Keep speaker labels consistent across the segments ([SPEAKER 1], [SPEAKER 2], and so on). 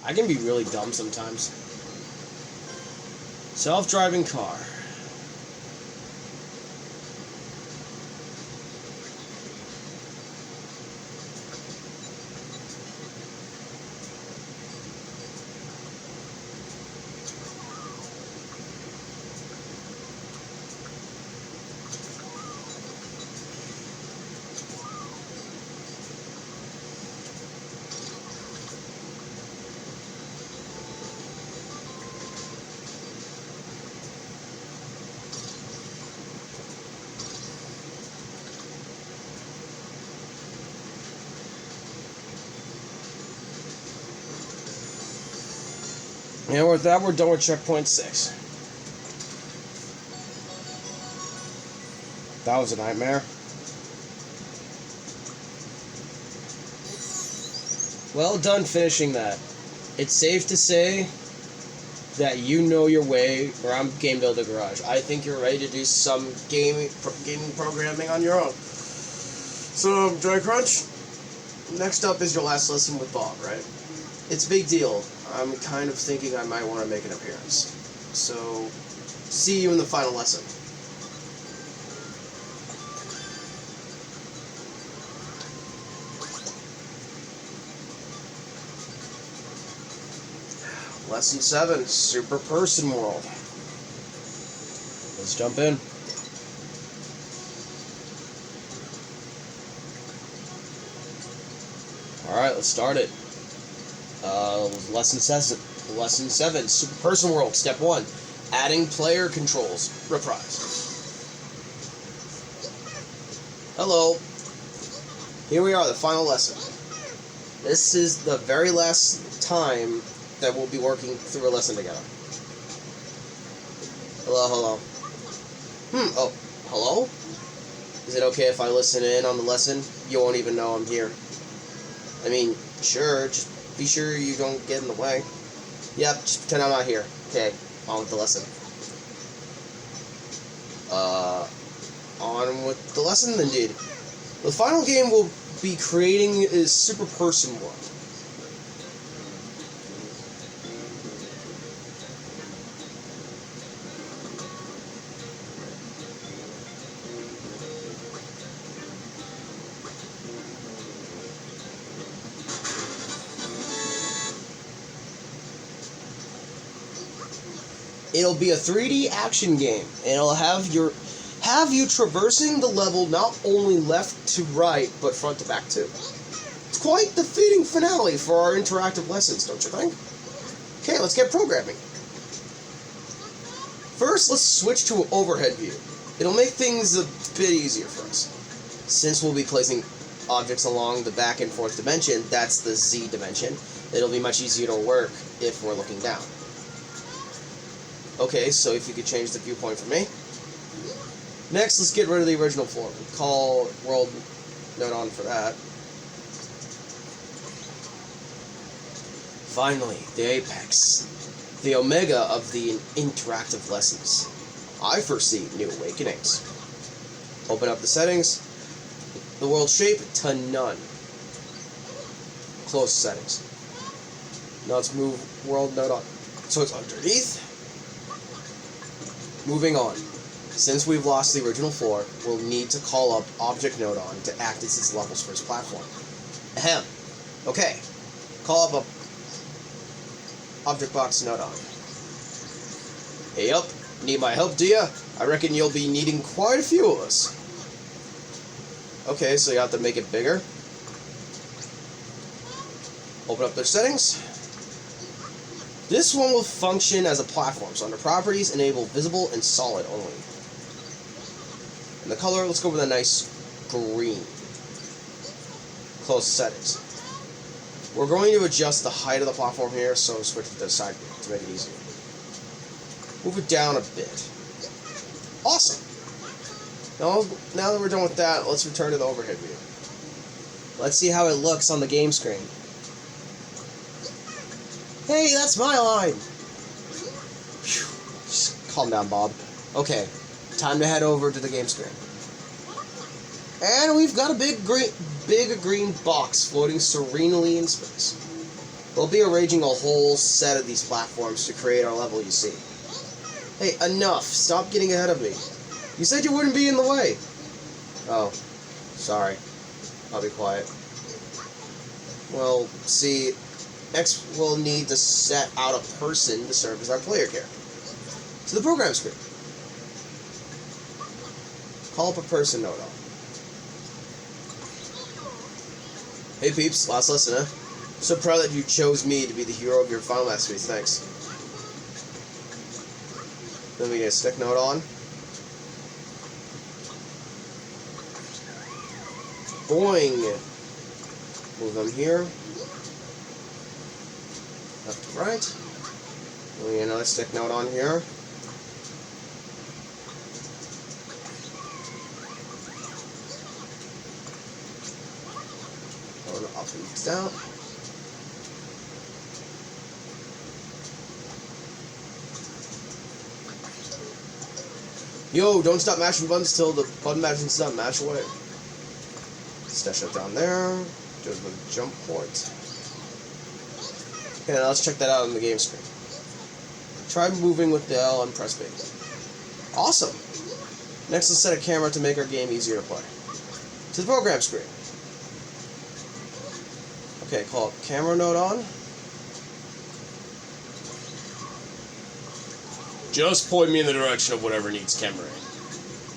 [SPEAKER 1] I can be really dumb sometimes. Self-driving car. And with that, we're done with checkpoint 6. That was a nightmare. Well done finishing that. It's safe to say that you know your way around Game Builder Garage. I think you're ready to do some gaming programming on your own. So, Joy Crunch, next up is your last lesson with Bob, right? It's a big deal. I'm kind of thinking I might want to make an appearance. So, see you in the final lesson. Lesson 7, Super Person World. Let's jump in. Alright, let's start it. Lesson 7, Super Person World, Step 1, Adding Player Controls, Reprise. Hello. Here we are, the final lesson. This is the very last time that we'll be working through a lesson together. Hello. Oh, hello? Is it okay if I listen in on the lesson? You won't even know I'm here. I mean, sure, just be sure you don't get in the way. Yep, just pretend I'm not here. Okay, on with the lesson. On with the lesson, indeed. The final game we'll be creating is Super Person World. It'll be a 3D action game, and it'll have you traversing the level not only left to right, but front to back too. It's quite the fitting finale for our interactive lessons, don't you think? Okay, let's get programming. First, let's switch to an overhead view. It'll make things a bit easier for us. Since we'll be placing objects along the back and forth dimension, that's the Z dimension, it'll be much easier to work if we're looking down. Okay, so if you could change the viewpoint for me. Next, let's get rid of the original floor. Call world node on for that. Finally, the apex. The omega of the interactive lessons. I foresee new awakenings. Open up the settings. The world shape to none. Close settings. Now let's move world node on. So it's underneath. Moving on. Since we've lost the original floor, we'll need to call up object node on to act as its level's first platform. Ahem. Okay. Call up a object box node on. Hey up. Need my help, do ya? I reckon you'll be needing quite a few of us. Okay, so you have to make it bigger. Open up their settings. This one will function as a platform, so under properties, enable visible and solid only. And the color, let's go with a nice green. Close settings. We're going to adjust the height of the platform here, so switch to the side view to make it easier. Move it down a bit. Awesome! Now that we're done with that, let's return to the overhead view. Let's see how it looks on the game screen. Hey, that's my line! Phew. Just calm down, Bob. Okay, time to head over to the game screen. And we've got a big green box floating serenely in space. We'll be arranging a whole set of these platforms to create our level, you see. Hey, enough! Stop getting ahead of me. You said you wouldn't be in the way. Oh, sorry. I'll be quiet. Well, see, next we'll need to set out a person to serve as our player character. To the program screen. Call up a person node on. Hey peeps, last lesson, huh? So proud that you chose me to be the hero of your final masterpiece, thanks. Then we get a stick node on. Boing! Move them here. Left to right. Then we get another stick node on here. Going up and down. Yo, don't stop mashing buttons till the button mashing's done. Mash away. Stash it down there. Do it with a jump port. Okay, now let's check that out on the game screen. Try moving with the L and press B. Awesome! Next, let's set a camera to make our game easier to play. To the program screen. Okay, call camera node on. Just point me in the direction of whatever needs cameraing.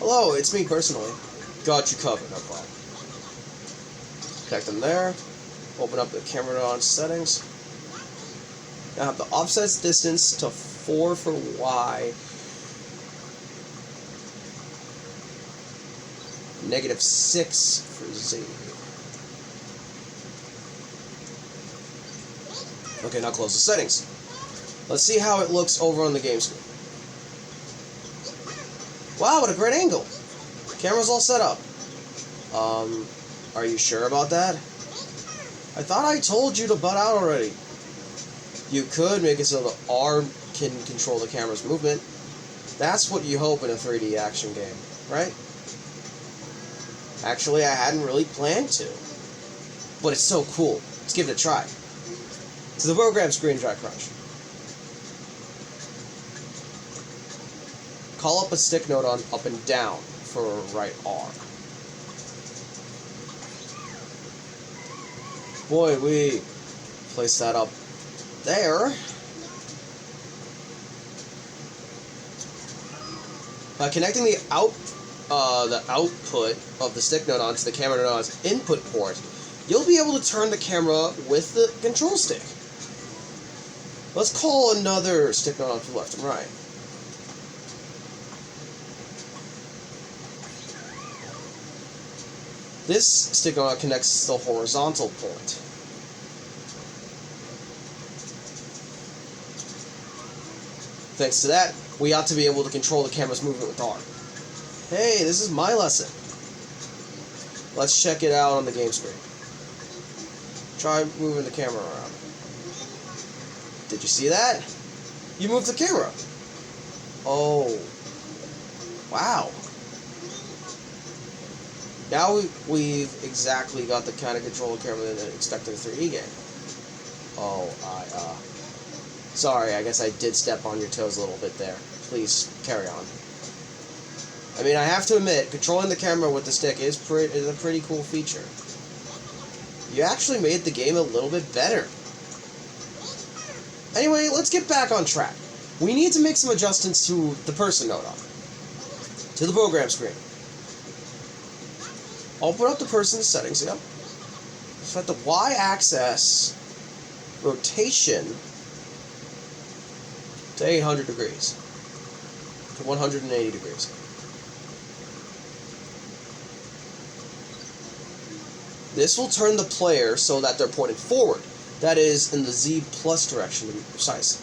[SPEAKER 1] Hello, it's me personally. Got you covered, no problem. Connect them there. Open up the camera node on settings. Now have the offset distance to 4 for Y. -6 for Z. Okay, now close the settings. Let's see how it looks over on the game screen. Wow, what a great angle! Camera's all set up. Are you sure about that? I thought I told you to butt out already. You could make it so the R can control the camera's movement. That's what you hope in a 3D action game, right? Actually, I hadn't really planned to. But it's so cool. Let's give it a try. To the program screen, Dry Crunch. Call up a stick node on up and down for right R. Boy, we place that up there. By connecting the output of the stick node onto the camera node's input port, you'll be able to turn the camera with the control stick. Let's call another stick node onto the left and right. This stick node connects the horizontal port. Thanks to that, we ought to be able to control the camera's movement with R. Hey, this is my lesson. Let's check it out on the game screen. Try moving the camera around. Did you see that? You moved the camera. Oh. Wow. Now we've exactly got the kind of control of camera that I expect in a 3D game. Oh, sorry, I guess I did step on your toes a little bit there. Please, carry on. I mean, I have to admit, controlling the camera with the stick is a pretty cool feature. You actually made the game a little bit better. Anyway, let's get back on track. We need to make some adjustments to the person node on. To the program screen. Open up the person settings, yep. Set the Y-axis rotation to 800 degrees. To 180 degrees. This will turn the player so that they're pointed forward. That is, in the Z plus direction to be precise.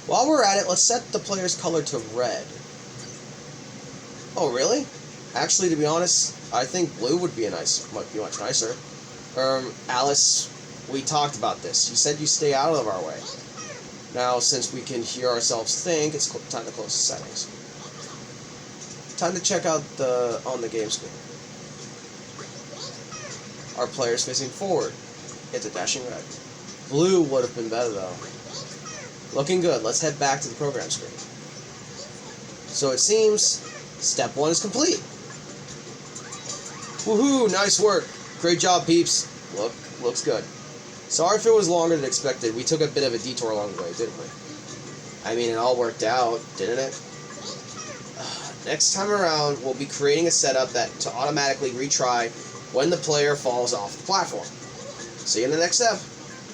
[SPEAKER 1] While we're at it, let's set the player's color to red. Oh, really? Actually, to be honest, I think blue would be might be much nicer. Alice, we talked about this. You said you stay out of our way. Now, since we can hear ourselves think, it's time to close the settings. Time to check out on the game screen. Our player's facing forward. It's a dashing red. Blue would have been better, though. Looking good. Let's head back to the program screen. So it seems step 1 is complete. Woohoo! Nice work. Great job, peeps. Looks good. Sorry if it was longer than expected. We took a bit of a detour along the way, didn't we? I mean, it all worked out, didn't it? Next time around, we'll be creating a setup to automatically retry when the player falls off the platform. See you in the next step.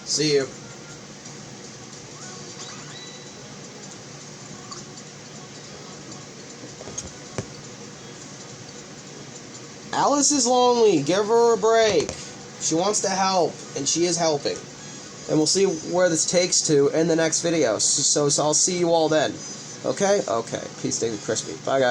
[SPEAKER 1] See you. Alice is lonely. Give her a break. She wants to help, and she is helping. And we'll see where this takes to in the next video. So I'll see you all then. Okay? Okay. Peace, stay crispy. Bye, guys.